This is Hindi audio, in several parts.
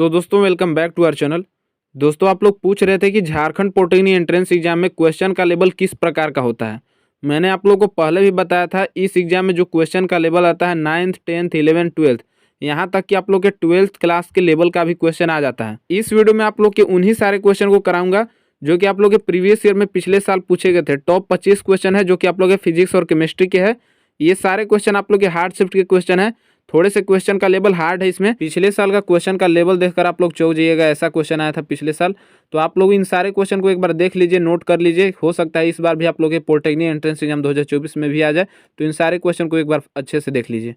सो दोस्तों welcome back to our channel. दोस्तों आप लोग पूछ रहे थे कि झारखंड पॉलिटेक्निक एंट्रेंस एग्जाम में क्वेश्चन का लेवल किस प्रकार का होता है। मैंने आप लोगों को पहले भी बताया था, इस एग्जाम में जो क्वेश्चन का लेवल आता है 9th 10th 11th 12th, यहाँ तक कि आप लोग के 12th क्लास के लेवल का भी क्वेश्चन आ जाता है। इस वीडियो में आप लोग के उन्हीं सारे क्वेश्चन को कराऊंगा जो कि आप लोग के प्रीवियस ईयर में पिछले साल पूछे गए थे। टॉप 25 क्वेश्चन है जो कि आप लोग के फिजिक्स और केमिस्ट्री के है। ये सारे क्वेश्चन आप लोग के हार्ड शिफ्ट के क्वेश्चन है। थोड़े से क्वेश्चन का लेवल हार्ड है इसमें। पिछले साल का क्वेश्चन का लेवल देखकर आप लोग चौंक जाइएगा, ऐसा क्वेश्चन आया था पिछले साल। तो आप लोग इन सारे क्वेश्चन को एक बार देख लीजिए, नोट कर लीजिए। हो सकता है इस बार भी आप लोग के पॉलिटेक्निक एंट्रेंस एग्जाम 2024 में भी आ जाए, तो इन सारे क्वेश्चन को एक बार अच्छे से देख लीजिए।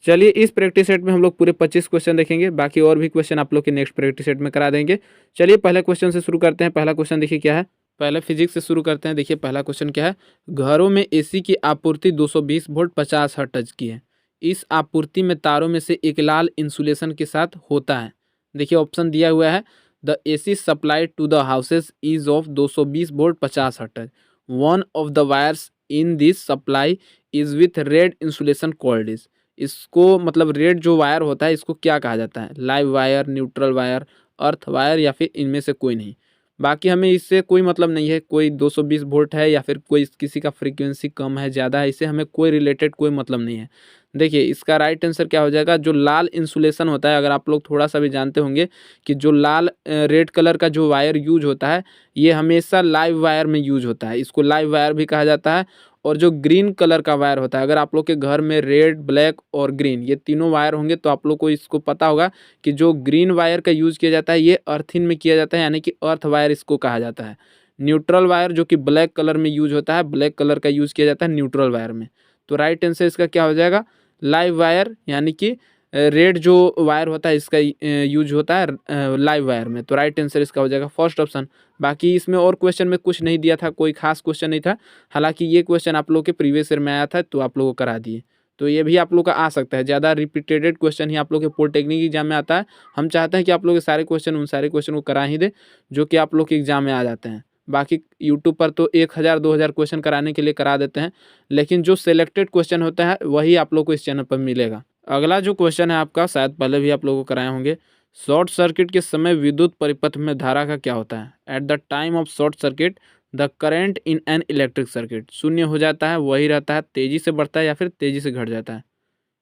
चलिए इस प्रैक्टिस सेट में हम लोग पूरे 25 क्वेश्चन देखेंगे, बाकी और भी क्वेश्चन आप लोग के नेक्स्ट प्रैक्टिस सेट में करा देंगे। चलिए पहले क्वेश्चन से शुरू करते हैं। पहला क्वेश्चन देखिए क्या है। पहले फिजिक्स से शुरू करते हैं। देखिए पहला क्वेश्चन क्या है। घरों में एसी की आपूर्ति 220 वोल्ट 50 हर्ट्ज की है। इस आपूर्ति में तारों में से एक लाल इंसुलेशन के साथ होता है। देखिए ऑप्शन दिया हुआ है, the AC supply to the houses is of 220 volt 50 hertz. One of the wires in this supply is with red insulation called is. इसको मतलब रेड जो वायर होता है इसको क्या कहा जाता है। Live wire, neutral wire, earth wire या फिर इनमें से कोई नहीं। बाकी हमें इससे कोई मतलब नहीं है, कोई 220 वोल्ट है या फिर कोई किसी का फ्रीक्वेंसी कम है ज़्यादा है, इससे हमें कोई रिलेटेड कोई मतलब नहीं है। देखिए इसका राइट आंसर क्या हो जाएगा। जो लाल इंसुलेशन होता है, अगर आप लोग थोड़ा सा भी जानते होंगे कि जो लाल रेड कलर का जो वायर यूज होता है ये हमेशा लाइव वायर में यूज होता है, इसको लाइव वायर भी कहा जाता है। और जो ग्रीन कलर का वायर होता है, अगर आप लोग के घर में रेड, ब्लैक और ग्रीन ये तीनों वायर होंगे तो आप लोग को इसको पता होगा कि जो ग्रीन वायर का यूज़ किया जाता है ये अर्थिन में किया जाता है, यानी कि अर्थ वायर इसको कहा जाता है। न्यूट्रल वायर जो कि ब्लैक कलर में यूज होता है, ब्लैक कलर का यूज़ किया जाता है न्यूट्रल वायर में। तो राइट आंसर इसका क्या हो जाएगा, लाइव वायर, यानी कि रेड जो वायर होता है इसका यूज होता है लाइव वायर में। तो राइट आंसर इसका हो जाएगा फर्स्ट ऑप्शन। बाकी इसमें और क्वेश्चन में कुछ नहीं दिया था, कोई खास क्वेश्चन नहीं था। हालांकि ये क्वेश्चन आप लोग के प्रीवियस ईयर में आया था तो आप लोगों को करा दिए, तो ये भी आप लोग का आ सकता है। ज़्यादा रिपीटेड क्वेश्चन ही आप लोग के पॉलिटेक्निक एग्जाम में आता है। हम चाहते हैं कि आप लोग के सारे क्वेश्चन उन सारे क्वेश्चन को करा ही दे जो कि आप लोग के एग्जाम में आ जाते हैं। बाकी यूट्यूब पर तो 1000 2000 क्वेश्चन कराने के लिए करा देते हैं, लेकिन जो सिलेक्टेड क्वेश्चन होता है वही आप लोग को इस चैनल पर मिलेगा। अगला जो क्वेश्चन है आपका, शायद पहले भी आप लोगों को कराए होंगे। शॉर्ट सर्किट के समय विद्युत परिपथ में धारा का क्या होता है। At the time of short circuit the current in an electric circuit शून्य हो जाता है, वही रहता है, तेजी से बढ़ता है या फिर तेजी से घट जाता है।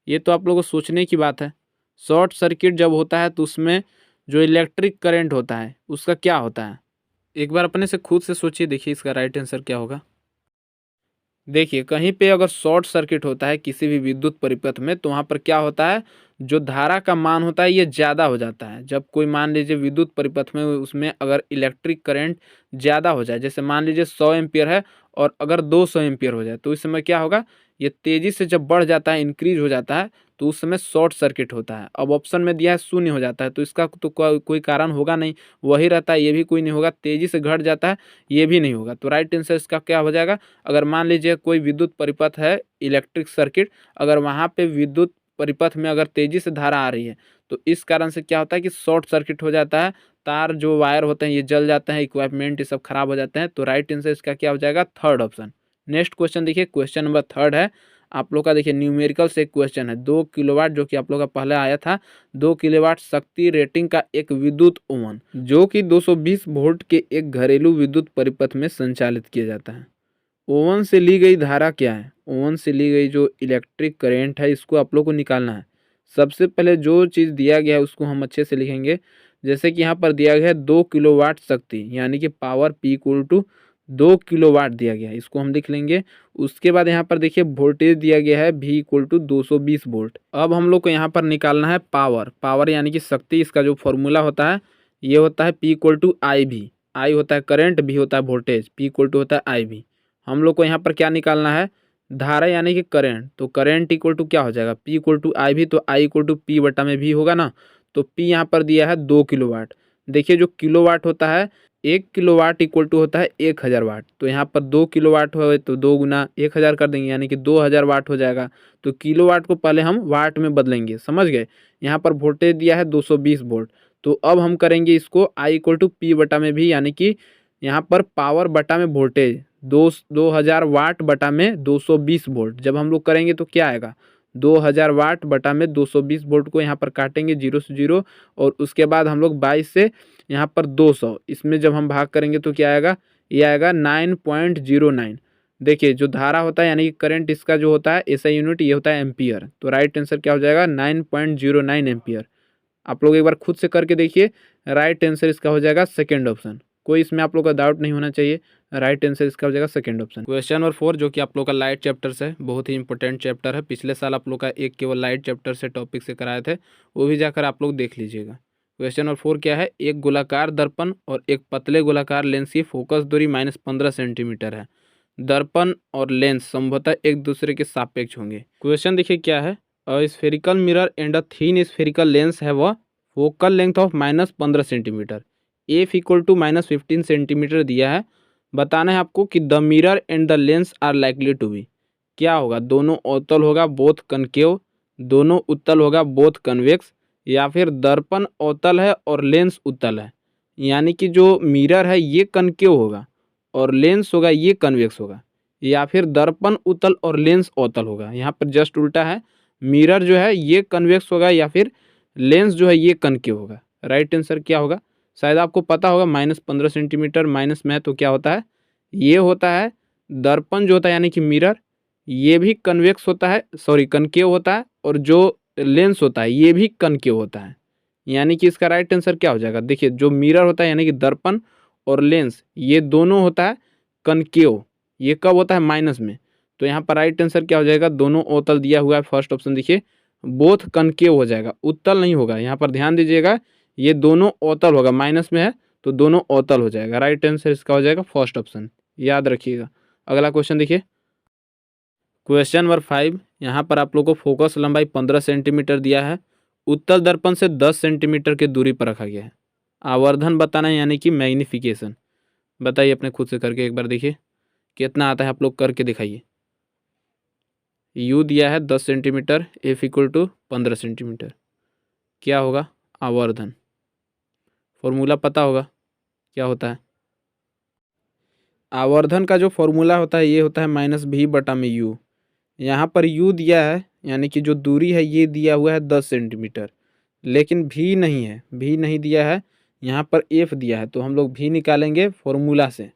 ये तो आप लोगों को सोचने की बात है। शॉर्ट सर्किट जब होता है तो उसमें जो इलेक्ट्रिक करंट होता है उसका क्या होता है। एक बार अपने से खुद से सोचिए, देखिए इसका राइट आंसर क्या होगा। देखिए कहीं पे अगर शॉर्ट सर्किट होता है किसी भी विद्युत परिपथ में तो वहाँ पर क्या होता है, जो धारा का मान होता है ये ज़्यादा हो जाता है। जब कोई मान लीजिए विद्युत परिपथ में उसमें अगर इलेक्ट्रिक करंट ज़्यादा हो जाए, जैसे मान लीजिए 100 एम्पियर है और अगर 200 एम्पियर हो जाए तो इस समय क्या होगा, ये तेज़ी से जब बढ़ जाता है, इंक्रीज हो जाता है, तो उस समय शॉर्ट सर्किट होता है। अब ऑप्शन में दिया है शून्य हो जाता है, तो इसका तो कोई कारण होगा नहीं, वही रहता है, ये भी कोई नहीं होगा। तेज़ी से घट जाता है, ये भी नहीं होगा। तो राइट आंसर इसका क्या हो जाएगा। अगर मान लीजिए कोई विद्युत परिपथ है, इलेक्ट्रिक सर्किट, अगर वहाँ पे विद्युत परिपथ में अगर तेजी से धारा आ रही है तो इस कारण से क्या होता है कि शॉर्ट सर्किट हो जाता है, तार जो वायर होते हैं ये जल जाते हैं, इक्विपमेंट ये सब खराब हो जाते हैं। तो राइट आंसर इसका क्या हो जाएगा, थर्ड ऑप्शन। नेक्स्ट क्वेश्चन देखिए, क्वेश्चन नंबर थर्ड है आप लोग का। देखिए न्यूमेरिकल से एक क्वेश्चन है। 2 किलोवाट जो कि आप लोग का पहले आया था, 2 किलोवाट शक्ति रेटिंग का एक विद्युत ओवन जो कि 220 वोल्ट के एक घरेलू विद्युत परिपथ में संचालित किया जाता है। ओवन से ली गई धारा क्या है। ओवन से ली गई जो इलेक्ट्रिक करंट है इसको आप लोग को निकालना है। सबसे पहले जो चीज़ दिया गया है उसको हम अच्छे से लिखेंगे। जैसे कि यहाँ पर दिया गया है 2 किलोवाट शक्ति, यानी कि power P equal to 2 kilowatt दिया गया है, इसको हम लिख लेंगे। उसके बाद यहाँ पर देखिए वोल्टेज दिया गया है V इक्वल टू 220 वोल्ट। अब हम लोग को यहाँ पर निकालना है पावर। पावर यानी कि शक्ति, इसका जो फॉर्मूला होता है ये होता है P equal to IV। I होता है करंट, V होता है वोल्टेज, P इक्वल टू होता है IV। हम लोग को यहाँ पर क्या निकालना है, धारा यानी कि करंट। तो करंट इक्वल टू क्या हो जाएगा, P इक्वल टू IV, तो I इक्वल टू P बटा में V होगा ना। तो P यहाँ पर दिया है 2 किलोवाट। देखिए जो किलोवाट होता है, 1 किलोवाट इक्वल टू होता है 1000 वाट। तो यहाँ पर 2 किलोवाट हो तो 2 गुना 1000 कर देंगे, यानी कि 2000 वाट हो जाएगा। तो किलोवाट को पहले हम वाट में बदलेंगे, समझ गए। यहाँ पर वोल्टेज दिया है 220 वोल्ट, तो अब हम करेंगे इसको I इक्वल टू P बटा में V, यानी कि यहाँ पर पावर बटा में वोल्टेज 2000 वाट बटा में 220 वोल्ट। जब हम लोग करेंगे तो क्या आएगा, 2000 वाट बटा में 220 वोल्ट को यहाँ पर काटेंगे 0 से 0, और उसके बाद हम लोग 22 से यहाँ पर 200, इसमें जब हम भाग करेंगे तो क्या आएगा, ये आएगा 9.09। देखिए जो धारा होता है यानी कि करंट इसका जो होता है एसआई यूनिट ये होता है एम्पियर, तो राइट आंसर क्या हो जाएगा 9.09 एम्पियर। आप लोग एक बार खुद से करके देखिए, राइट आंसर इसका हो जाएगा सेकेंड ऑप्शन। कोई इसमें आप लोग का डाउट नहीं होना चाहिए, राइट आंसर इसका हो जाएगा सेकंड ऑप्शन। क्वेश्चन नंबर 4 जो कि आप लोग का लाइट चैप्टर से, बहुत ही इंपॉर्टेंट चैप्टर है। पिछले साल आप लोग का एक केवल लाइट चैप्टर से टॉपिक से कराए थे, वो भी जाकर आप लोग देख लीजिएगा। क्वेश्चन नंबर 4 क्या है, एक गोलाकार दर्पण और एक पतले गोलाकार लेंस की फोकस दूरी -15 सेंटीमीटर है। दर्पण और लेंस संभवतः एक दूसरे के सापेक्ष होंगे। क्वेश्चन देखिए क्या है, a spherical mirror and a thin spherical lens है वह focal length of -15 centimetre, F equal to -15 centimetre दिया है। बताना है आपको कि the mirror and the lens are likely to be, क्या होगा, दोनों अवतल होगा बोथ कनकेव, दोनों उत्तल होगा बोथ कन्वेक्स, या फिर दर्पण अवतल है और लेंस उत्तल है, यानी कि जो मिरर है ये कनकेव होगा और लेंस होगा ये कन्वेक्स होगा, या फिर दर्पण उत्तल और लेंस अवतल होगा। यहाँ पर जस्ट उल्टा है, मिरर जो है ये कन्वेक्स होगा या फिर लेंस जो है ये कनकेव होगा। राइट आंसर क्या होगा, शायद आपको पता होगा -15 सेंटीमीटर माइनस में है तो क्या होता है, ये होता है दर्पण जो होता है यानी कि मिरर, ये भी कन्वेक्स होता है, सॉरी कनकेव होता है, और जो लेंस होता है ये भी कनकेव होता है। यानी कि इसका राइट आंसर क्या हो जाएगा, देखिए जो मिरर होता है यानी कि दर्पण और लेंस ये दोनों होता है कनकेव, ये कब होता है माइनस में, तो यहाँ पर राइट आंसर क्या हो जाएगा, दोनों अवतल दिया हुआ है फर्स्ट ऑप्शन देखिए बोथ कनकेव हो जाएगा, उत्तल नहीं होगा। यहाँ पर ध्यान दीजिएगा ये दोनों अवतल होगा, माइनस में है तो दोनों अवतल हो जाएगा। राइट आंसर इसका हो जाएगा फर्स्ट ऑप्शन, याद रखिएगा। अगला क्वेश्चन देखिए, क्वेश्चन नंबर 5, यहाँ पर आप लोग को फोकस लंबाई 15 सेंटीमीटर दिया है, उत्तल दर्पण से 10 सेंटीमीटर की दूरी पर रखा गया है। आवर्धन बताना है यानी कि मैग्निफिकेशन, बताइए अपने खुद से करके एक बार देखिए कितना आता है, आप लोग करके दिखाइए। यू दिया है 10 centimetre, F equal to 15 centimetre, क्या होगा आवर्धन, फॉर्मूला पता होगा क्या होता है। आवर्धन का जो फॉर्मूला होता है ये होता है -v/u। यहाँ पर u दिया है यानी कि जो दूरी है ये दिया हुआ है 10 सेंटीमीटर, लेकिन v नहीं है, v नहीं दिया है, यहाँ पर f दिया है, तो हम लोग v निकालेंगे फॉर्मूला से।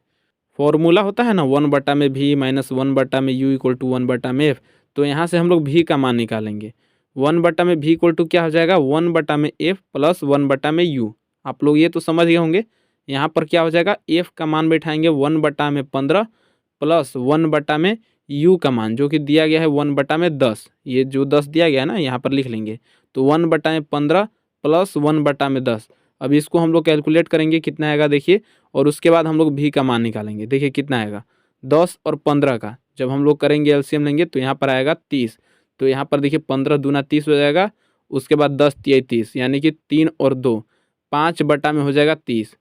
फॉर्मूला होता है ना 1/v -1/u equal to 1/f, तो यहाँ से हम लोग v का मान निकालेंगे। 1/v इक्वल टू क्या हो जाएगा 1/f प्लस 1/u। आप लोग ये तो समझ गए होंगे। यहाँ पर क्या हो जाएगा, f का मान बैठाएंगे 1/15 प्लस 1/u का मान जो कि दिया गया है 1/10, ये जो 10 दिया गया है ना यहाँ पर लिख लेंगे, तो 1/15 प्लस 1/10। अब इसको हम लोग कैलकुलेट करेंगे कितना आएगा देखिए, और उसके बाद हम लोग v का मान निकालेंगे। देखिए कितना आएगा 10 और 15 का जब हम लोग करेंगे एलसीएम लेंगे तो यहाँ पर आएगा 30, तो यहाँ पर देखिए 15 दूना 30 हो जाएगा, उसके बाद 10 तिया 30 यानी कि 3 और 2 5 बटा में हो जाएगा 30,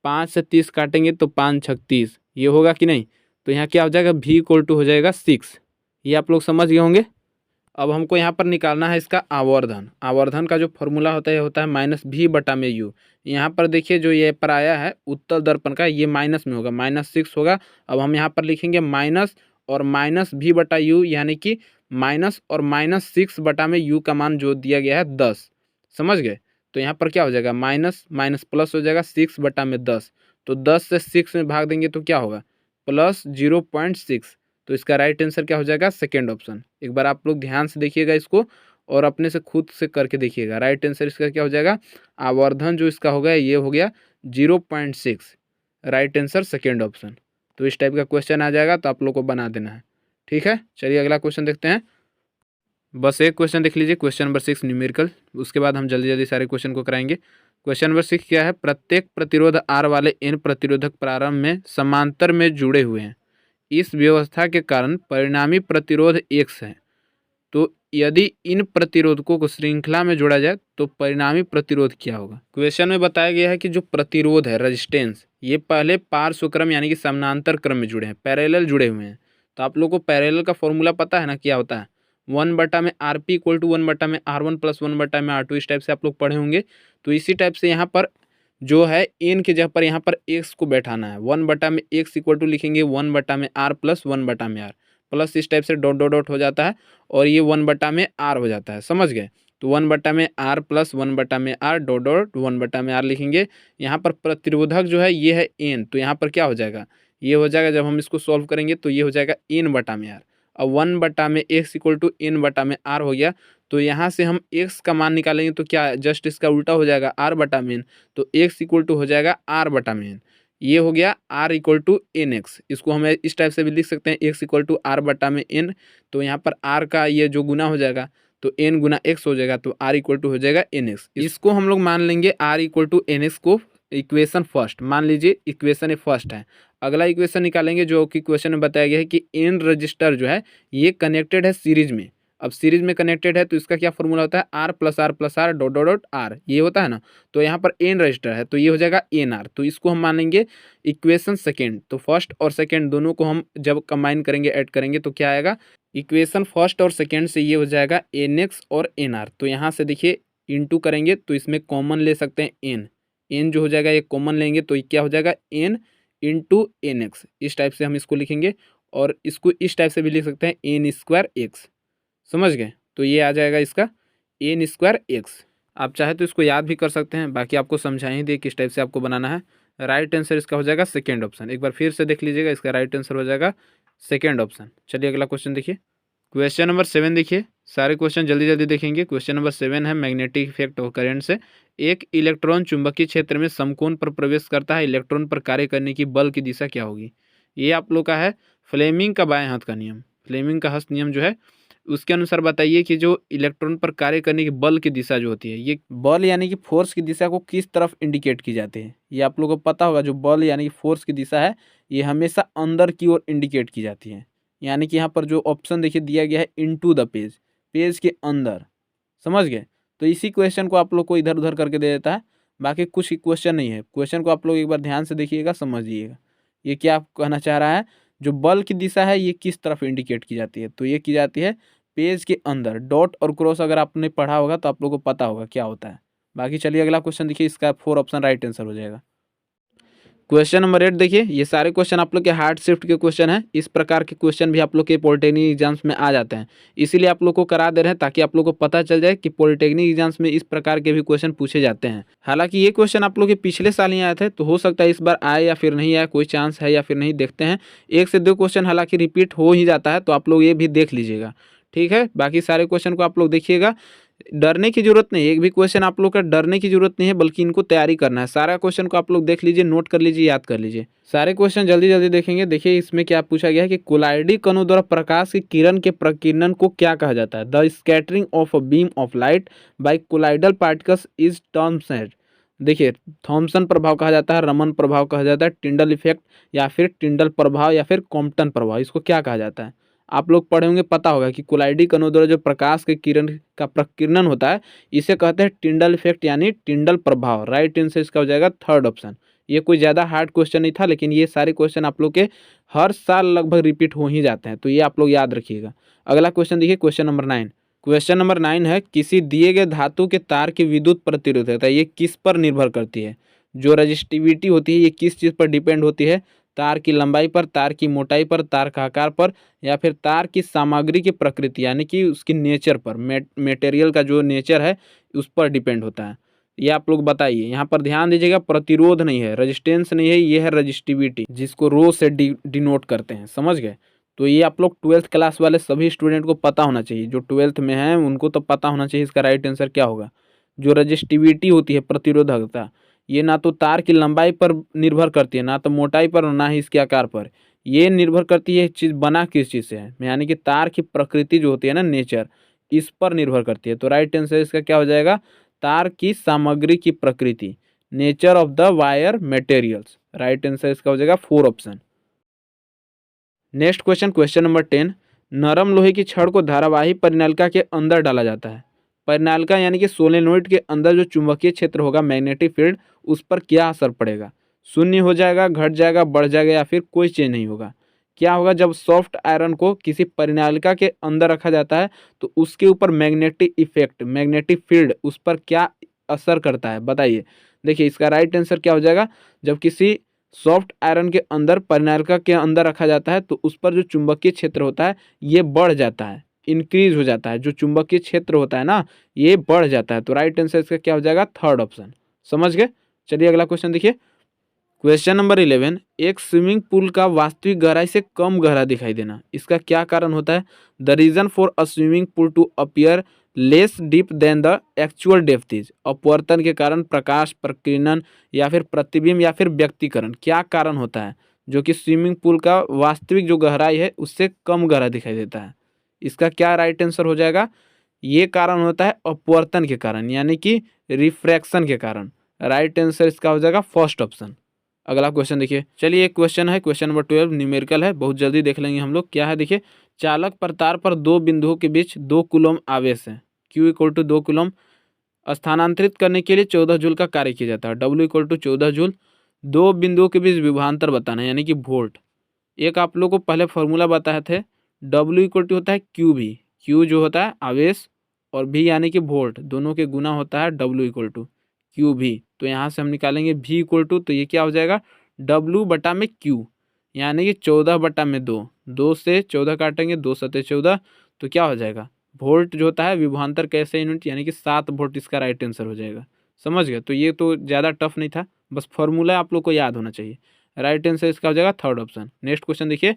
5 से 30 काटेंगे तो 5 छक 30, ये होगा कि नहीं, तो यहाँ क्या हो जाएगा v इक्वल टू हो जाएगा 6। ये आप लोग समझ गए होंगे। अब हमको यहाँ पर निकालना है इसका आवर्धन। आवर्धन का जो फॉर्मूला होता है ये होता है -v/u। यहाँ पर देखिए जो ये पर आया है उत्तल दर्पण का ये माइनस में होगा, -6 होगा। अब हम यहाँ पर लिखेंगे माइनस और -v/u यानी कि माइनस और -6/u का मान जो दिया गया है 10, समझ गए। तो यहाँ पर क्या हो जाएगा माइनस माइनस प्लस हो जाएगा 6/10, तो 10 से 6 में भाग देंगे तो क्या होगा +0.6, तो इसका राइट आंसर क्या हो जाएगा सेकेंड ऑप्शन। एक बार आप लोग ध्यान से देखिएगा इसको और अपने से खुद से करके देखिएगा। राइट आंसर इसका क्या हो जाएगा, आवर्धन जो इसका हो गया ये हो गया 0.6, राइट आंसर सेकेंड ऑप्शन। तो इस टाइप का क्वेश्चन आ जाएगा तो आप लोग को बना देना है, ठीक है। चलिए अगला क्वेश्चन देखते हैं, बस एक क्वेश्चन देख लीजिए, क्वेश्चन नंबर 6 न्यूमेरिकल, उसके बाद हम जल्दी जल्दी सारे क्वेश्चन को कराएंगे। क्वेश्चन नंबर 6 क्या है, प्रत्येक प्रतिरोध R वाले n प्रतिरोधक प्रारंभ में समांतर में जुड़े हुए हैं, इस व्यवस्था के कारण परिणामी प्रतिरोध x है, तो यदि इन प्रतिरोधकों को श्रृंखला में जोड़ा जाए तो परिणामी प्रतिरोध क्या होगा। क्वेश्चन में बताया गया है कि जो प्रतिरोध है रेजिस्टेंस ये पहले पार्श्वक्रम यानी कि समानांतर क्रम में जुड़े हैं, पैरेलल जुड़े हुए हैं। तो आप लोग को पैरेलल का फॉर्मूला पता है ना क्या होता है, 1/RP equal to 1/R1 plus 1/R2, इस टाइप से आप लोग पढ़े होंगे। तो इसी टाइप से यहाँ पर जो है n के जगह पर यहाँ पर x को बैठाना है, 1/x इक्वल टू लिखेंगे 1/R प्लस 1/R, प्लस इस टाइप से डॉट डॉट डॉट हो जाता है और ये 1/r हो जाता है, समझ गए। तो 1/r plus 1/r dot dot 1/r लिखेंगे। यहाँ पर प्रतिरोधक जो है ये है n, तो यहाँ पर क्या हो जाएगा, ये हो जाएगा जब हम इसको सॉल्व करेंगे तो ये हो जाएगा n/r। अब 1/x इक्वल टू n/r हो गया। तो यहाँ से हम x का मान निकालेंगे तो क्या जस्ट इसका उल्टा हो जाएगा r/n। तो x इक्वल टू हो जाएगा r/n। ये हो गया r इक्वल टू nx। इसको हम इस टाइप से भी लिख सकते हैं x इक्वल टू r/n। तो यहाँ पर r का ये जो गुना हो जाएगा तो n गुना x हो जाएगा, तो r इक्वल टू हो जाएगा nx। इसको हम लोग मान लेंगे r इक्वल टू nx को इक्वेशन फर्स्ट मान लीजिए, इक्वेशन फर्स्ट है। अगला इक्वेशन निकालेंगे जो कि क्वेश्चन में बताया गया है कि n रजिस्टर जो है ये कनेक्टेड है सीरीज में। अब सीरीज में कनेक्टेड है तो इसका क्या फॉर्मूला होता है, r plus R dot dot dot r, ये होता है ना। तो यहाँ पर n रजिस्टर है तो ये हो जाएगा nr। तो इसको हम मान लेंगे इक्वेशन सेकेंड। तो फर्स्ट और सेकेंड दोनों को हम जब कंबाइन करेंगे, ऐड करेंगे तो क्या आएगा, इक्वेशन फर्स्ट और सेकेंड से ये हो जाएगा nx और nr। तो यहाँ से देखिए इंटू करेंगे तो इसमें कॉमन ले सकते हैं n जो हो जाएगा ये कॉमन लेंगे तो ये क्या हो जाएगा n इंटू nx। इस टाइप से हम इसको लिखेंगे और इसको इस टाइप से भी लिख सकते हैं n²x, समझ गए। तो ये आ जाएगा इसका n²x। आप चाहे तो इसको याद भी कर सकते हैं, बाकी आपको समझा ही दिए किस टाइप से आपको बनाना है। राइट आंसर इसका हो जाएगा सेकेंड ऑप्शन। एक बार फिर से देख लीजिएगा, इसका राइट आंसर हो जाएगा सेकेंड ऑप्शन। चलिए अगला क्वेश्चन देखिए, क्वेश्चन नंबर 7 देखिए। सारे क्वेश्चन जल्दी जल्दी देखेंगे। क्वेश्चन नंबर 7 है मैग्नेटिक इफेक्ट ऑफ करंट से। एक इलेक्ट्रॉन चुंबकीय क्षेत्र में समकोण पर प्रवेश करता है, इलेक्ट्रॉन पर कार्य करने की बल की दिशा क्या होगी। ये आप लोग का है फ्लेमिंग का बाएं हाथ का नियम। फ्लेमिंग का हस्त नियम जो है उसके अनुसार बताइए कि जो इलेक्ट्रॉन पर कार्य करने की बल की दिशा जो होती है, ये बल यानी कि फोर्स की दिशा को किस तरफ इंडिकेट की जाती है। ये आप लोगों को पता होगा, जो बल यानी कि फोर्स की दिशा है ये हमेशा अंदर की ओर इंडिकेट की जाती है। यानी कि यहाँ पर जो ऑप्शन देखिए दिया गया है इनटू द पेज, पेज के अंदर, समझ गए। तो इसी क्वेश्चन को आप लोग को इधर उधर करके दे देता है, बाकी कुछ क्वेश्चन नहीं है। क्वेश्चन को आप लोग एक बार ध्यान से देखिएगा, समझिएगा ये क्या कहना चाह रहा है। जो बल की दिशा है ये किस तरफ इंडिकेट की जाती है, तो ये की जाती है पेज के अंदर। डॉट और क्रॉस अगर आपने पढ़ा होगा तो आप लोग को पता होगा क्या होता है। बाकी चलिए अगला क्वेश्चन देखिए, इसका 4 ऑप्शन राइट आंसर हो जाएगा। क्वेश्चन नंबर 8 देखिए। ये सारे क्वेश्चन आप लोग के हार्ड शिफ्ट के क्वेश्चन हैं। इस प्रकार के क्वेश्चन भी आप लोग के पॉलिटेक्निक एग्जाम्स में आ जाते हैं, इसीलिए आप लोग को करा दे रहे हैं ताकि आप लोग को पता चल जाए कि पॉलिटेक्निक एग्जाम्स में इस प्रकार के भी क्वेश्चन पूछे जाते हैं। हालांकि ये क्वेश्चन आप लोग के पिछले साल ही आए थे, तो हो सकता है इस बार आए या फिर नहीं आए, कोई चांस है या फिर नहीं, देखते हैं। 1 से 2 क्वेश्चन हालांकि रिपीट हो ही जाता है, तो आप लोग ये भी देख लीजिएगा, ठीक है। बाकी सारे क्वेश्चन को आप लोग देखिएगा, डरने की जरूरत नहीं है। एक भी क्वेश्चन आप लोग का डरने की जरूरत नहीं है, बल्कि इनको तैयारी करना है। सारा क्वेश्चन को आप लोग देख लीजिए, नोट कर लीजिए, याद कर लीजिए। सारे क्वेश्चन जल्दी जल्दी देखेंगे। देखिए इसमें क्या पूछा गया है कि कोलाइडी कणों द्वारा प्रकाश की किरण के प्रकीर्णन को क्या कहा जाता है। The scattering of a beam of light by colloidal particles is terms as. देखिए थॉमसन प्रभाव कहा जाता है, रमन प्रभाव कहा जाता है, टिंडल इफेक्ट या फिर टिंडल प्रभाव या फिर कॉम्पटन प्रभाव, इसको क्या कहा जाता है। आप लोग पढ़े होंगे, पता होगा कि कोलाइडी कणों द्वारा जो प्रकाश के किरण का प्रकीर्णन होता है इसे कहते हैं टिंडल इफेक्ट यानी टिंडल प्रभाव। राइट आंसर इसका हो जाएगा थर्ड ऑप्शन। ये कोई ज़्यादा हार्ड क्वेश्चन नहीं था, लेकिन ये सारे क्वेश्चन आप लोग के हर साल लगभग रिपीट हो ही जाते हैं, तो ये आप लोग याद रखिएगा। अगला क्वेश्चन देखिए, क्वेश्चन नंबर 9। क्वेश्चन नंबर 9 है किसी दिए गए धातु के तार की विद्युत प्रतिरोधकता ये किस पर निर्भर करती है। जो रजिस्टिविटी होती है ये किस चीज़ पर डिपेंड होती है। तार की लंबाई पर, तार की मोटाई पर, तार का आकार पर, या फिर तार की सामग्री की प्रकृति यानी कि उसकी नेचर पर, मटेरियल का जो नेचर है उस पर डिपेंड होता है। ये आप लोग बताइए। यहाँ पर ध्यान दीजिएगा, प्रतिरोध नहीं है, रेजिस्टेंस नहीं है, ये है रजिस्टिविटी, जिसको रो से डिनोट करते हैं, समझ गए। तो ये आप लोग 12th क्लास वाले सभी स्टूडेंट को पता होना चाहिए। जो 12th में हैं उनको तो पता होना चाहिए इसका राइट आंसर क्या होगा। जो रजिस्टिविटी होती है, प्रतिरोधकता, ये ना तो तार की लंबाई पर निर्भर करती है, ना तो मोटाई पर, और ना ही इसके आकार पर। ये निर्भर करती है चीज़ बना किस चीज़ से है, यानी कि तार की प्रकृति जो होती है ना, नेचर, इस पर निर्भर करती है। तो राइट आंसर इसका क्या हो जाएगा, तार की सामग्री की प्रकृति, nature of the wire materials. Right answer इसका हो जाएगा 4 option. Next question, question number 10। नरम लोहे की छड़ को धारावाही परिनालिका के अंदर डाला जाता है। परिनालिका यानी कि सोलेनोइड के अंदर जो चुंबकीय क्षेत्र होगा, मैग्नेटिक फील्ड, उस पर क्या असर पड़ेगा। शून्य हो जाएगा, घट जाएगा, बढ़ जाएगा, या फिर कोई चेंज नहीं होगा। क्या होगा, जब सॉफ्ट आयरन को किसी परिनालिका के अंदर रखा जाता है तो उसके ऊपर मैग्नेटिक इफेक्ट, मैग्नेटिक फील्ड उस पर क्या असर करता है, बताइए। देखिए इसका राइट आंसर क्या हो जाएगा, जब किसी सॉफ्ट आयरन के अंदर परिनालिका के अंदर रखा जाता है तो उस पर जो चुंबकीय क्षेत्र होता है ये बढ़ जाता है, इंक्रीज हो जाता है। जो चुंबकीय क्षेत्र होता है ना ये बढ़ जाता है। तो राइट आंसर इसका क्या हो जाएगा? Third option. समझ गए? चलिए अगला क्वेश्चन देखिए। क्वेश्चन नंबर 11, एक स्विमिंग पूल का वास्तविक गहराई से कम गहरा दिखाई देना, इसका क्या कारण होता है? The reason for a swimming pool to appear less deep than the actual depth is. अपवर्तन के कारण, प्रकाश प्रकीर्णन, या फिर प्रतिबिंब, या फिर व्यक्तीकरण, क्या कारण होता है जो कि स्विमिंग पूल का वास्तविक जो गहराई है उससे कम गहरा दिखाई देता है? इसका क्या राइट आंसर हो जाएगा? ये कारण होता है अपवर्तन के कारण, यानी कि रिफ्रैक्शन के कारण। राइट आंसर इसका हो जाएगा फर्स्ट ऑप्शन। अगला क्वेश्चन देखिए। चलिए एक क्वेश्चन है, क्वेश्चन नंबर 12, न्यूमेरिकल है, बहुत जल्दी देख लेंगे हम लोग। क्या है देखिए, चालक प्रतार पर दो बिंदुओं के बीच 2 कूलम आवेश है, Q इक्वल टू 2 कूलम, स्थानांतरित करने के लिए 14 जूल का कार्य किया जाता है, W इक्वल टू 14 जूल। दो बिंदुओं के बीच विभवांतर बताना है, यानी कि वोल्ट। एक आप लोग को पहले फॉर्मूला बताए थे, W इक्वल टू होता है क्यू भी, Q जो होता है आवेश और V यानी कि वोल्ट, दोनों के गुना होता है W इक्वल टू क्यू भी। तो यहाँ से हम निकालेंगे V इक्वल टू, तो ये क्या हो जाएगा? W बटा में Q, यानी कि 14 बटा में 2, 2 से 14 काटेंगे, 2 सते 14, तो क्या हो जाएगा? वोल्ट जो होता है विभवांतर कैसे यूनिट, यानी कि 7 वोल्ट इसका राइट आंसर हो जाएगा। समझ गए? तो ये तो ज़्यादा टफ नहीं था, बस फॉर्मूला आप लोग को याद होना चाहिए। राइट आंसर इसका हो जाएगा थर्ड ऑप्शन। नेक्स्ट क्वेश्चन देखिए।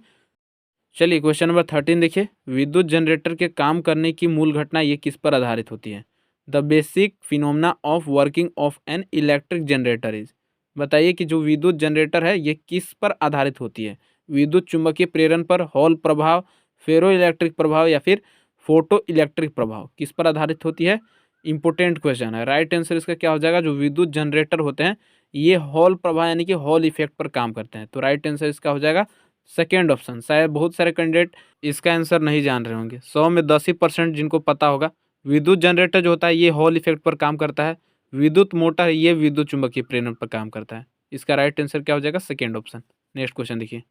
चलिए क्वेश्चन नंबर 13 देखिए। विद्युत जनरेटर के काम करने की मूल घटना ये किस पर आधारित होती है? The basic phenomena of working of an electric generator is. बताइए कि जो विद्युत जनरेटर है ये किस पर आधारित होती है? विद्युत चुंबकीय प्रेरण पर, हॉल प्रभाव, फेरो इलेक्ट्रिक प्रभाव, या फिर फोटो इलेक्ट्रिक प्रभाव, किस पर आधारित होती है? इंपॉर्टेंट क्वेश्चन है। राइट आंसर इसका क्या हो जाएगा? जो विद्युत जनरेटर होते हैं ये हॉल प्रभाव यानी कि हॉल इफेक्ट पर काम करते हैं। तो राइट आंसर इसका हो जाएगा सेकेंड ऑप्शन। शायद बहुत सारे कैंडिडेट इसका आंसर नहीं जान रहे होंगे, 100 में 10% जिनको पता होगा। विद्युत जनरेटर जो होता है ये हॉल इफेक्ट पर काम करता है, विद्युत मोटर ये विद्युत चुंबकीय प्रेरण पर काम करता है। इसका राइट आंसर क्या हो जाएगा? Second option. नेक्स्ट क्वेश्चन देखिए।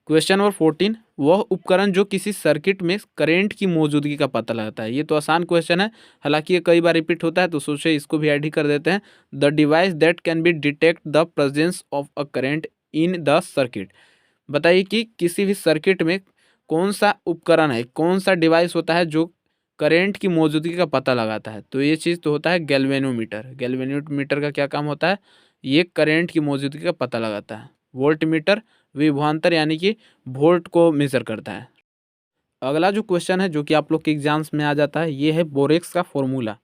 क्वेश्चन नंबर 14, वह उपकरण जो किसी सर्किट में करंट की मौजूदगी का पता लगाता है। ये तो आसान क्वेश्चन है, हालांकि ये कई बार रिपीट होता है तो सोचे इसको भी ऐड ही कर देते हैं। The device that can be detect the presence of a current in the circuit. बताइए कि किसी भी सर्किट में कौन सा उपकरण है, कौन सा डिवाइस होता है जो करंट की मौजूदगी का पता लगाता है? तो ये चीज़ तो होता है गैल्वेनोमीटर। गैल्वेनोमीटर का क्या काम होता है? ये करंट की मौजूदगी का पता लगाता है। वोल्टमीटर विभवांतर यानी कि वोल्ट को मेजर करता है। अगला जो क्वेश्चन है जो कि आप लोग के एग्जाम्स में आ जाता है ये है बोरेक्स का फॉर्मूला।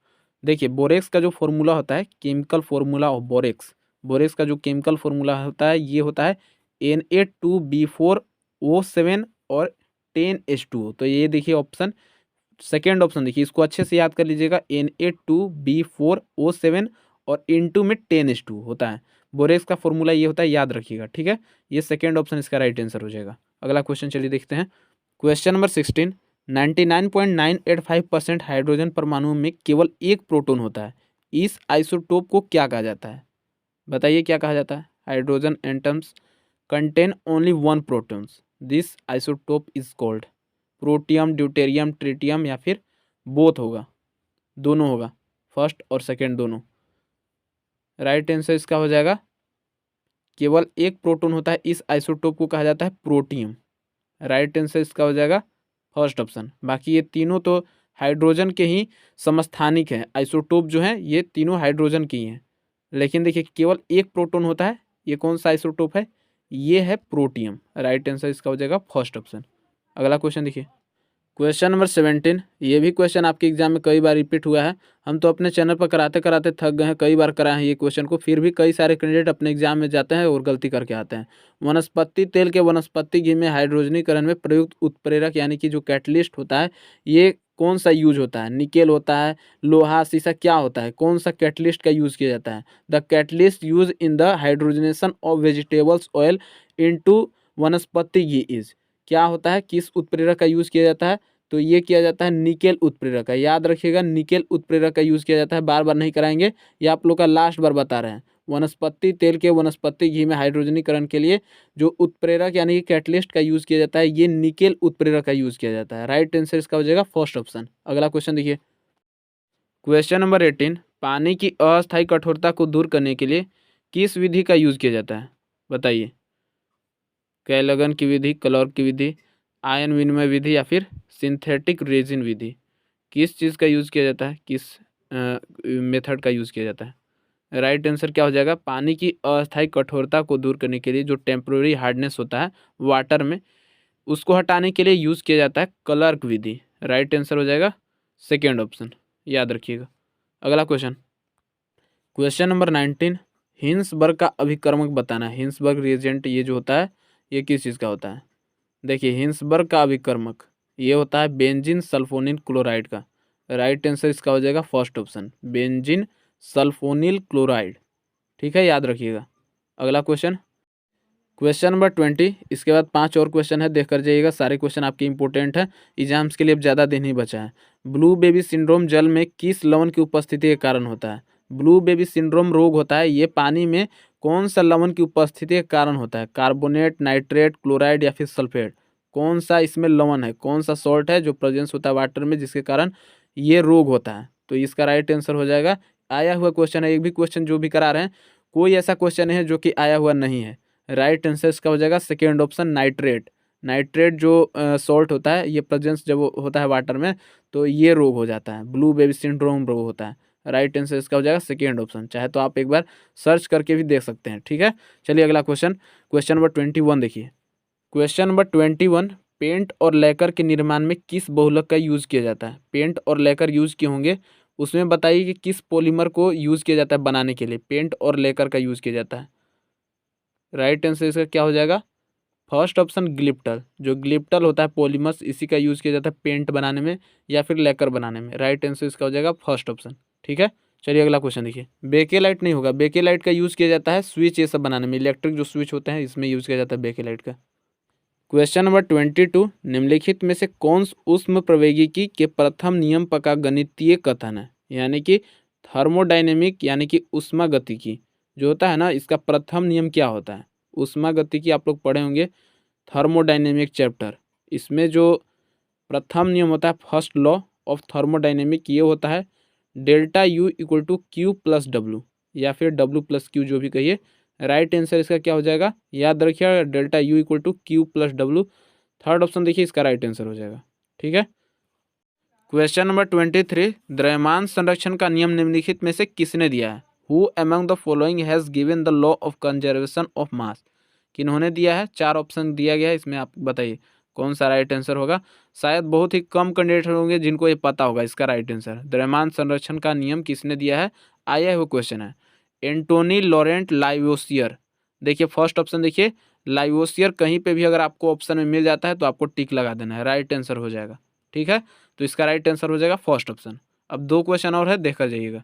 देखिए बोरेक्स का जो फॉर्मूला होता है, chemical formula of borax, borax का जो केमिकल फॉर्मूला होता है ये होता है Na2B4O7 और 10H2O। तो ये देखिए ऑप्शन, सेकेंड ऑप्शन देखिए, इसको अच्छे से याद कर लीजिएगा। Na2B4O7 और इनटू में 10H2 होता है। बोरेक्स का फॉर्मूला ये होता है, याद रखिएगा, ठीक है। ये सेकेंड ऑप्शन इसका राइट आंसर हो जाएगा। अगला क्वेश्चन चलिए देखते हैं। क्वेश्चन नंबर 16, 99.985% हाइड्रोजन परमाणु में केवल एक प्रोटॉन होता है, इस आइसोटोप को क्या कहा जाता है? बताइए क्या कहा जाता है? Hydrogen atoms contain only one protons, this isotope is called. Protium, deuterium, tritium, या फिर बोथ होगा? दोनों होगा, फर्स्ट और सेकेंड दोनों। राइट आंसर इसका हो जाएगा केवल एक प्रोटॉन होता है, इस आइसोटोप को कहा जाता है प्रोटियम। राइट आंसर इसका हो जाएगा फर्स्ट ऑप्शन। बाकी ये तीनों तो हाइड्रोजन के ही समस्थानिक हैं, आइसोटोप जो हैं ये तीनों हाइड्रोजन की हैं। लेकिन देखिए केवल एक प्रोटॉन होता है, ये कौन सा आइसोटोप है? ये है प्रोटियम। राइट आंसर इसका हो जाएगा फर्स्ट ऑप्शन। अगला क्वेश्चन देखिए। क्वेश्चन नंबर 17, ये भी क्वेश्चन आपके एग्जाम में कई बार रिपीट हुआ है। हम तो अपने चैनल पर कराते कराते थक गए हैं, कई बार कराए हैं ये क्वेश्चन को, फिर भी कई सारे कैंडिडेट अपने एग्जाम में जाते हैं और गलती करके आते हैं। वनस्पति तेल के वनस्पति घी में हाइड्रोजनीकरण में प्रयुक्त उत्प्रेरक यानी कि जो कैटलिस्ट होता है ये कौन सा यूज होता है? निकेल होता है, लोहा, शीशा, क्या होता है? कौन सा कैटलिस्ट का यूज़ किया जाता है? The catalyst use in the hydrogenation of vegetables oil into वनस्पति घी इज। क्या होता है? किस उत्प्रेरक का यूज़ किया जाता है? तो ये किया जाता है निकेल उत्प्रेरक का। याद रखिएगा निकेल उत्प्रेरक का यूज़ किया जाता है, बार बार नहीं कराएंगे, ये आप लोग का लास्ट बार बता रहे हैं। वनस्पति तेल के वनस्पति घी में हाइड्रोजनीकरण के लिए जो उत्प्रेरक यानी कि कैटलिस्ट का यूज़ किया जाता है ये निकेल उत्प्रेरक का यूज़ किया जाता है। राइट आंसर इसका हो जाएगा फर्स्ट ऑप्शन। अगला क्वेश्चन देखिए। क्वेश्चन नंबर 18, पानी की अस्थायी कठोरता को दूर करने के लिए किस विधि का यूज़ किया जाता है? बताइए, कैलगन की विधि, क्लॉर की विधि, आयन विनिमय विधि या फिर सिंथेटिक रेजिन विधि। किस चीज़ का यूज़ किया जाता है, किस मेथड का यूज़ किया जाता है? राइट आंसर क्या हो जाएगा, पानी की अस्थायी कठोरता को दूर करने के लिए जो टेम्प्रोरी हार्डनेस होता है वाटर में, उसको हटाने के लिए यूज़ किया जाता है क्लर्क विधि। राइट आंसर हो जाएगा सेकेंड ऑप्शन, याद रखिएगा। अगला क्वेश्चन, क्वेश्चन नंबर 19, हिंसबर्ग का अभिकर्मक बताना है। हिंसबर्ग रिएजेंट ये जो होता है ये किस चीज़ का होता है? देखिए, हिंसबर्ग का अभिकर्मक ये होता है बेंजीन सल्फोनिल क्लोराइड का। राइट आंसर इसका हो जाएगा first option, benzene sulphonyl chloride. ठीक है, याद रखिएगा। अगला क्वेश्चन, क्वेश्चन नंबर 20, इसके बाद 5 और क्वेश्चन है, देख कर जाइएगा, सारे क्वेश्चन आपके इंपॉर्टेंट हैं, एग्जाम्स के लिए अब ज़्यादा दिन ही बचा है। ब्लू बेबी सिंड्रोम जल में किस लवण की उपस्थिति के कारण होता है? ब्लू बेबी सिंड्रोम रोग होता है, ये पानी में कौन सा लवण की उपस्थिति के कारण होता है? कार्बोनेट, नाइट्रेट, क्लोराइड या फिर सल्फेट? कौन सा इसमें लवण है, कौन सा सॉल्ट है जो प्रेजेंस होता है वाटर में जिसके कारण ये रोग होता है? तो इसका राइट आंसर हो जाएगा, आया हुआ क्वेश्चन है, एक भी क्वेश्चन जो भी करा रहे हैं कोई ऐसा क्वेश्चन है जो कि आया हुआ नहीं है। राइट आंसर इसका हो जाएगा सेकेंड ऑप्शन, नाइट्रेट। नाइट्रेट जो सॉल्ट होता है, ये प्रेजेंस जब होता है वाटर में तो ये रोग हो जाता है, ब्लू बेबी सिंड्रोम रोग होता है। राइट आंसर इसका हो जाएगा सेकेंड ऑप्शन, चाहे तो आप एक बार सर्च करके भी देख सकते हैं। ठीक है, चलिए अगला क्वेश्चन, क्वेश्चन नंबर 21 देखिए। क्वेश्चन नंबर 21, पेंट और लेकर के निर्माण में किस बहुलक का यूज़ किया जाता है? पेंट और लेकर यूज़ किए होंगे, उसमें बताइए कि किस पॉलीमर को यूज़ किया जाता है बनाने के लिए पेंट और लेकर का यूज़ किया जाता है? राइट आंसर इसका क्या हो जाएगा, फर्स्ट ऑप्शन, ग्लिप्टल। जो ग्लिप्टल होता है पॉलीमर्स, इसी का यूज़ किया जाता है पेंट बनाने में या फिर लेकर बनाने में। राइट आंसर इसका हो जाएगा फर्स्ट ऑप्शन। ठीक है, चलिए अगला क्वेश्चन देखिए। बेकेलाइट नहीं होगा, बेकेलाइट का यूज़ किया जाता है स्विच ये सब बनाने में, इलेक्ट्रिक जो स्विच होते हैं इसमें यूज़ किया जाता है बेकेलाइट का। क्वेश्चन नंबर 22, निम्नलिखित में से कौन ऊष्म प्रवैगिकी के प्रथम नियम का गणितीय कथन है? यानी कि थर्मोडायनेमिक यानी कि ऊष्मागतिकी जो होता है ना, इसका प्रथम नियम क्या होता है? ऊष्मागतिकी आप लोग पढ़े होंगे थर्मोडायनेमिक चैप्टर, इसमें जो प्रथम नियम होता है फर्स्ट लॉ ऑफ थर्मोडायनेमिक, ये होता है delta U equal to Q plus W या फिर डब्लू प्लस क्यू, जो भी कहिए। राइट आंसर इसका क्या हो जाएगा, याद रखिए, delta U equal to Q plus W. Third option देखिए इसका राइट आंसर हो जाएगा। ठीक है, क्वेश्चन नंबर 23, द्रव्यमान संरक्षण का नियम निम्नलिखित में से किसने दिया है? Who among the following has given the law of conservation of mass? किन्होंने दिया है? 4 ऑप्शन दिया गया है, इसमें आप बताइए कौन सा राइट आंसर होगा। शायद बहुत ही कम कैंडिडेट होंगे जिनको ये पता होगा इसका राइट आंसर। द्रव्यमान संरक्षण का नियम किसने दिया है, आया हुआ क्वेश्चन है। एंटोनी लॉरेंट लाइवोसियर। देखिए फर्स्ट ऑप्शन देखिए, लाइवोसियर कहीं पे भी अगर आपको ऑप्शन में मिल जाता है तो आपको टिक लगा देना है, राइट आंसर हो जाएगा। ठीक है, तो इसका राइट आंसर हो जाएगा फर्स्ट ऑप्शन। अब 2 क्वेश्चन और है, देखकर जाइएगा।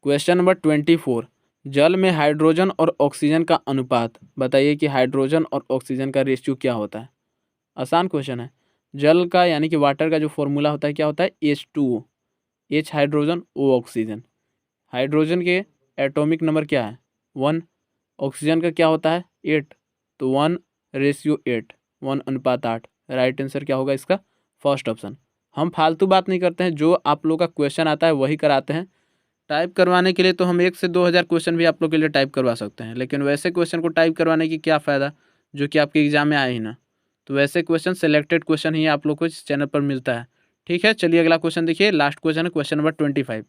क्वेश्चन नंबर 24, जल में हाइड्रोजन और ऑक्सीजन का अनुपात बताइए कि हाइड्रोजन और ऑक्सीजन का रेशियो क्या होता है? आसान क्वेश्चन है। जल का यानी कि वाटर का जो फॉर्मूला होता है क्या होता है, H2O, H hydrogen O oxygen. Hydrogen के एटॉमिक नंबर क्या है, 1। ऑक्सीजन का क्या होता है, 8, तो 1:8, 1:8। राइट आंसर क्या होगा इसका, फर्स्ट ऑप्शन। हम फालतू बात नहीं करते हैं, जो आप लोग का क्वेश्चन आता है वही कराते हैं। टाइप करवाने के लिए तो हम 1 से 2 हज़ार क्वेश्चन भी आप लोग के लिए टाइप करवा सकते हैं, लेकिन वैसे क्वेश्चन को टाइप करवाने की क्या फ़ायदा जो कि आपके एग्जाम में आए ही ना। तो वैसे क्वेश्चन, सेलेक्टेड क्वेश्चन ही आप लोग को इस चैनल पर मिलता है। ठीक है, चलिए अगला क्वेश्चन देखिए, लास्ट क्वेश्चन है, क्वेश्चन नंबर 25।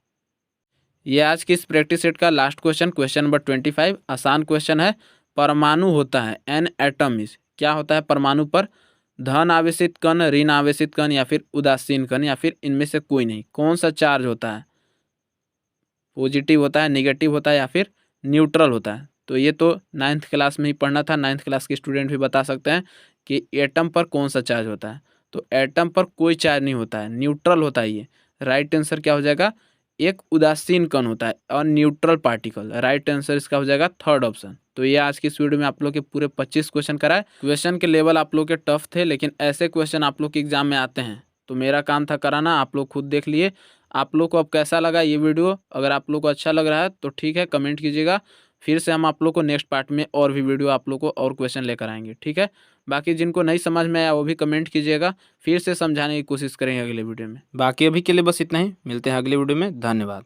ये आज की इस प्रैक्टिस सेट का लास्ट क्वेश्चन, क्वेश्चन नंबर 25। आसान क्वेश्चन है। परमाणु होता है, एन एटम इज, क्या होता है परमाणु पर? धन आवेशित कण, ऋण आवेशित कण या फिर उदासीन कण या फिर इनमें से कोई नहीं? कौन सा चार्ज होता है? पॉजिटिव होता है, नेगेटिव होता है या फिर न्यूट्रल होता है? तो ये तो 9th क्लास में ही पढ़ना था, 9th क्लास के स्टूडेंट भी बता सकते हैं कि एटम पर कौन सा चार्ज होता है। तो एटम पर कोई चार्ज नहीं होता है, न्यूट्रल होता है ये। राइट आंसर क्या हो जाएगा, एक उदासीन कण होता है और न्यूट्रल पार्टिकल। राइट आंसर इसका हो जाएगा थर्ड ऑप्शन। तो ये आज की इस वीडियो में आप लोग के पूरे 25 क्वेश्चन कराए। क्वेश्चन के लेवल आप लोग के टफ थे, लेकिन ऐसे क्वेश्चन आप लोग के एग्जाम में आते हैं, तो मेरा काम था कराना, आप लोग खुद देख लिए। आप लोग को अब कैसा लगा ये वीडियो? अगर आप लोग को अच्छा लग रहा है तो ठीक है, कमेंट कीजिएगा, फिर से हम आप लोग को नेक्स्ट पार्ट में और भी वीडियो आप लोग को और क्वेश्चन लेकर आएंगे। ठीक है, बाकी जिनको नहीं समझ में आया वो भी कमेंट कीजिएगा, फिर से समझाने की कोशिश करेंगे अगले वीडियो में। बाकी अभी के लिए बस इतना ही, मिलते हैं अगले वीडियो में, धन्यवाद।